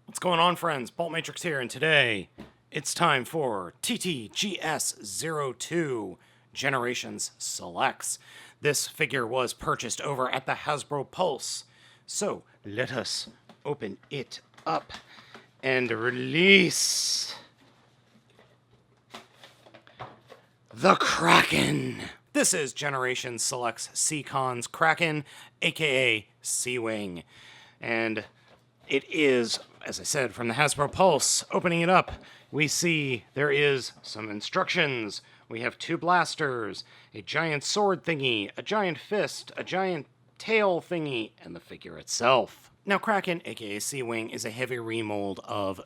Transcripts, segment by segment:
What's going on, friends? Baltmatrix here, and today it's time for TT-GS02 Generations Selects. This figure was purchased over at the Hasbro Pulse, so let us open it up and release the Kraken. This is Generation Selects C-Con's Kraken, aka Seawing, and it is, as I said, from the Hasbro Pulse. Opening it up, we see there is some instructions. We have 2 blasters, a giant sword thingy, a giant fist, a giant tail thingy, and the figure itself. Now, Kraken, aka Seawing, is a heavy remold of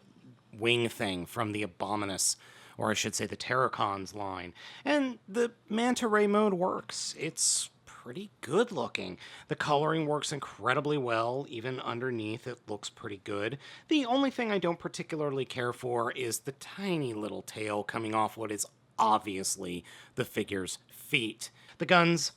Wing Thing from the Abominus, or I should say the Terracons line. And the Manta Ray mode works. It's pretty good looking. The coloring works incredibly well. Even underneath it looks pretty good. The only thing I don't particularly care for is the tiny little tail coming off what is obviously the figure's feet. The guns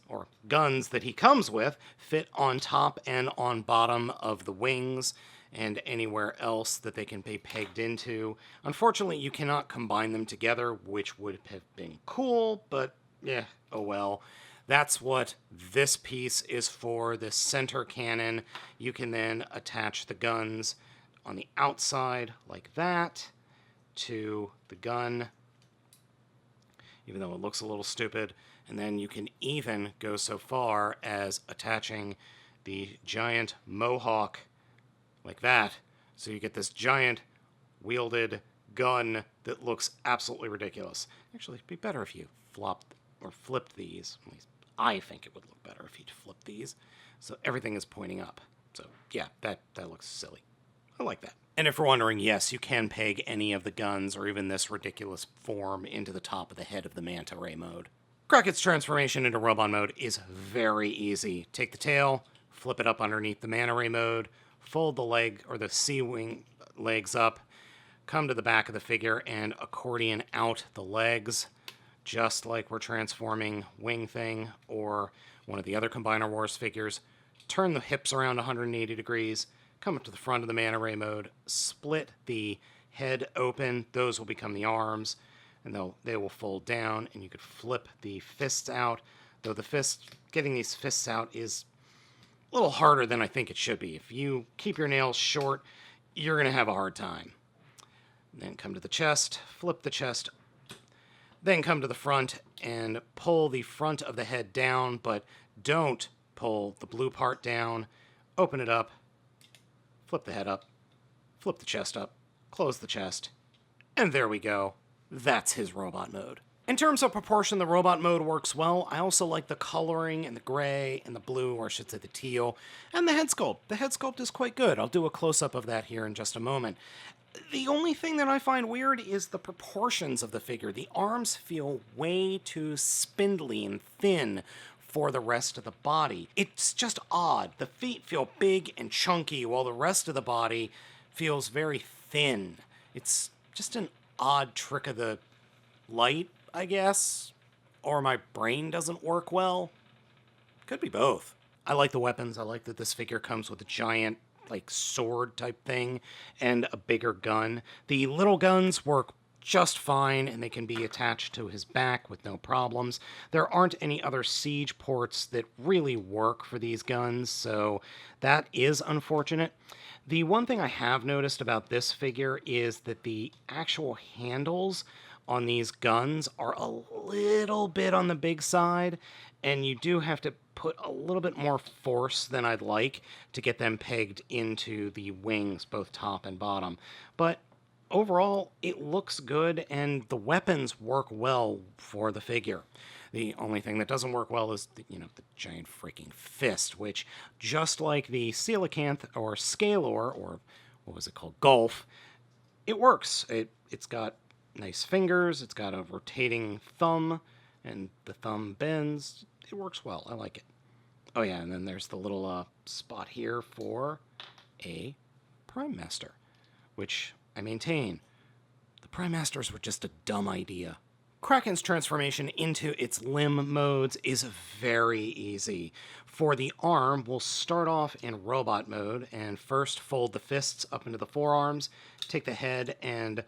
that he comes with, fit on top and on bottom of the wings, and anywhere else that they can be pegged into. Unfortunately, you cannot combine them together, which would have been cool, but yeah, oh well. That's what this piece is for, this center cannon. You can then attach the guns on the outside like that to the gun, even though it looks a little stupid. And then you can even go so far as attaching the giant mohawk like that. So you get this giant wielded gun that looks absolutely ridiculous. Actually, it'd be better if you flopped or flipped these. At least I think it would look better if you'd flip these. So everything is pointing up. So yeah, that looks silly. I like that. And if you're wondering, yes, you can peg any of the guns or even this ridiculous form into the top of the head of the Manta Ray mode. Kraken's transformation into robot mode is very easy. Take the tail, flip it up underneath the Manta Ray mode, fold the leg or the Seawing legs up, come to the back of the figure and accordion out the legs, just like we're transforming Wing Thing or one of the other Combiner Wars figures. Turn the hips around 180 degrees, come up to the front of the Manta Ray mode, split the head open, those will become the arms, and they will fold down, and you could flip the fists out, though getting these fists out is a little harder than I think it should be. If you keep your nails short, you're going to have a hard time. Then come to the chest, flip the chest, then come to the front and pull the front of the head down, but don't pull the blue part down. Open it up, flip the head up, flip the chest up, close the chest, and there we go. That's his robot mode. In terms of proportion, the robot mode works well. I also like the coloring and the gray and the blue, or I should say the teal, and the head sculpt. The head sculpt is quite good. I'll do a close-up of that here in just a moment. The only thing that I find weird is the proportions of the figure. The arms feel way too spindly and thin for the rest of the body. It's just odd. The feet feel big and chunky, while the rest of the body feels very thin. It's just an odd trick of the light, I guess, or my brain doesn't work well. Could be both. I like the weapons. I like that this figure comes with a giant, like, sword type thing and a bigger gun. The little guns work just fine, and they can be attached to his back with no problems. There aren't any other siege ports that really work for these guns, so that is unfortunate. The one thing I have noticed about this figure is that the actual handles on these guns are a little bit on the big side, and you do have to put a little bit more force than I'd like to get them pegged into the wings, both top and bottom. But overall, it looks good, and the weapons work well for the figure. The only thing that doesn't work well is, the giant freaking fist, which, just like the coelacanth or scalor, or what was it called, Gulf, it works. It's got nice fingers, it's got a rotating thumb, and the thumb bends. It works well. I like it. Oh yeah, and then there's the little spot here for a Prime Master, which I maintain, the Prime Masters were just a dumb idea. Kraken's transformation into its limb modes is very easy. For the arm, we'll start off in robot mode and first fold the fists up into the forearms, take the head and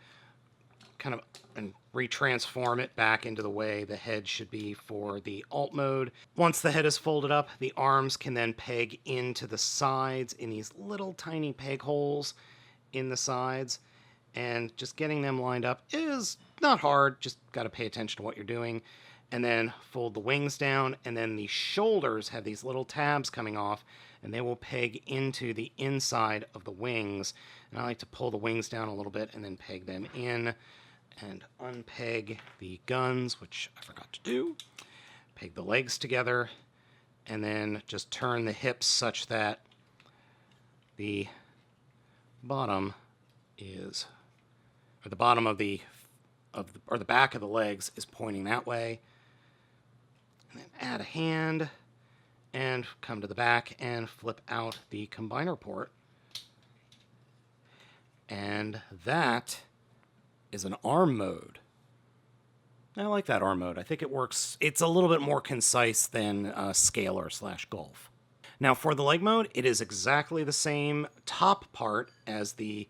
retransform it back into the way the head should be for the alt mode. Once the head is folded up, the arms can then peg into the sides in these little tiny peg holes in the sides, and just getting them lined up is not hard, just got to pay attention to what you're doing. And then fold the wings down, and then the shoulders have these little tabs coming off, and they will peg into the inside of the wings. And I like to pull the wings down a little bit and then peg them in, and unpeg the guns, which I forgot to do. Peg the legs together, and then just turn the hips such that the bottom is, or the bottom of the back of the legs is pointing that way. And then add a hand and come to the back and flip out the combiner port. And that is an arm mode. I like that arm mode. I think it works. It's a little bit more concise than Scalar / Golf. Now for the leg mode, it is exactly the same top part as the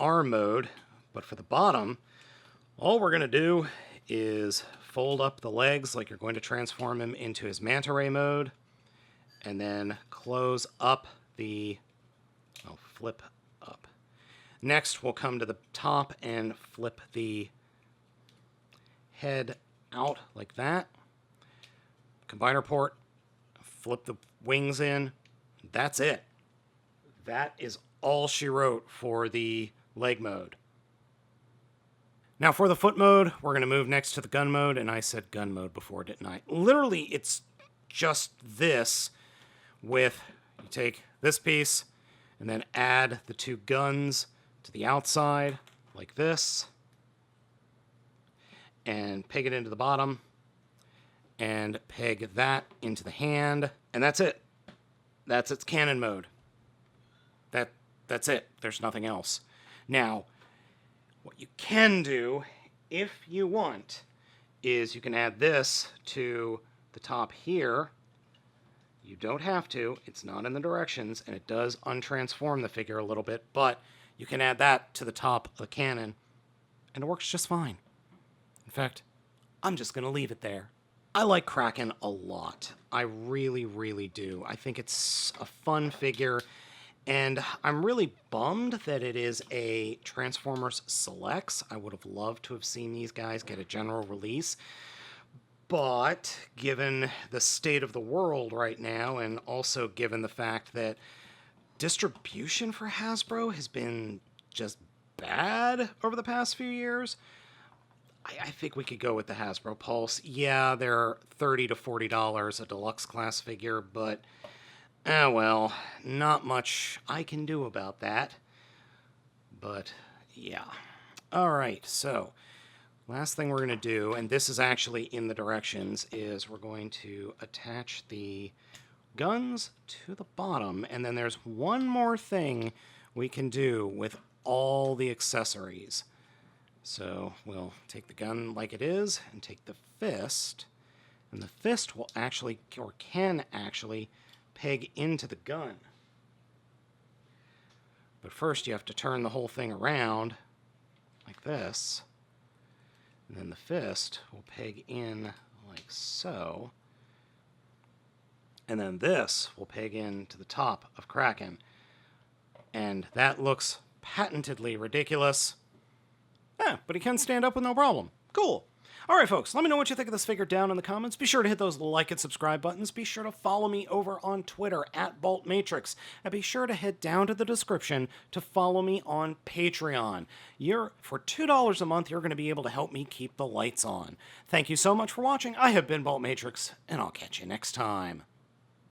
arm mode, but for the bottom, all we're going to do is fold up the legs like you're going to transform him into his manta ray mode, and then close up flip up. Next, we'll come to the top and flip the head out like that. Combiner port, flip the wings in. That's it. That is all she wrote for the leg mode. Now for the foot mode, we're going to move next to the gun mode, and I said gun mode before, didn't I? Literally, it's just this with, you take this piece and then add the two guns to the outside like this, and peg it into the bottom, and peg that into the hand, and that's it. That's its cannon mode. That's it. There's nothing else. Now, what you can do, if you want, is you can add this to the top here. You don't have to. It's not in the directions, and it does untransform the figure a little bit, but you can add that to the top of the cannon, and it works just fine. In fact, I'm just going to leave it there. I like Kraken a lot. I really, really do. I think it's a fun figure, and I'm really bummed that it is a Transformers Selects. I would have loved to have seen these guys get a general release. But given the state of the world right now, and also given the fact that distribution for Hasbro has been just bad over the past few years, I think we could go with the Hasbro Pulse. Yeah, they're $30 to $40 a deluxe class figure, but well, not much I can do about that. But yeah. Alright, so last thing we're going to do, and this is actually in the directions, is we're going to attach the guns to the bottom, and then there's one more thing we can do with all the accessories. So we'll take the gun like it is and take the fist, and the fist will actually, or can actually, peg into the gun. But first you have to turn the whole thing around like this, and then the fist will peg in like so, and then this will peg into the top of Kraken. And that looks patentedly ridiculous. But he can stand up with no problem. Cool. Alright folks, let me know what you think of this figure down in the comments. Be sure to hit those like and subscribe buttons. Be sure to follow me over on Twitter at Baltmatrix. And be sure to head down to the description to follow me on Patreon. For $2 a month, you're going to be able to help me keep the lights on. Thank you so much for watching. I have been Baltmatrix, and I'll catch you next time.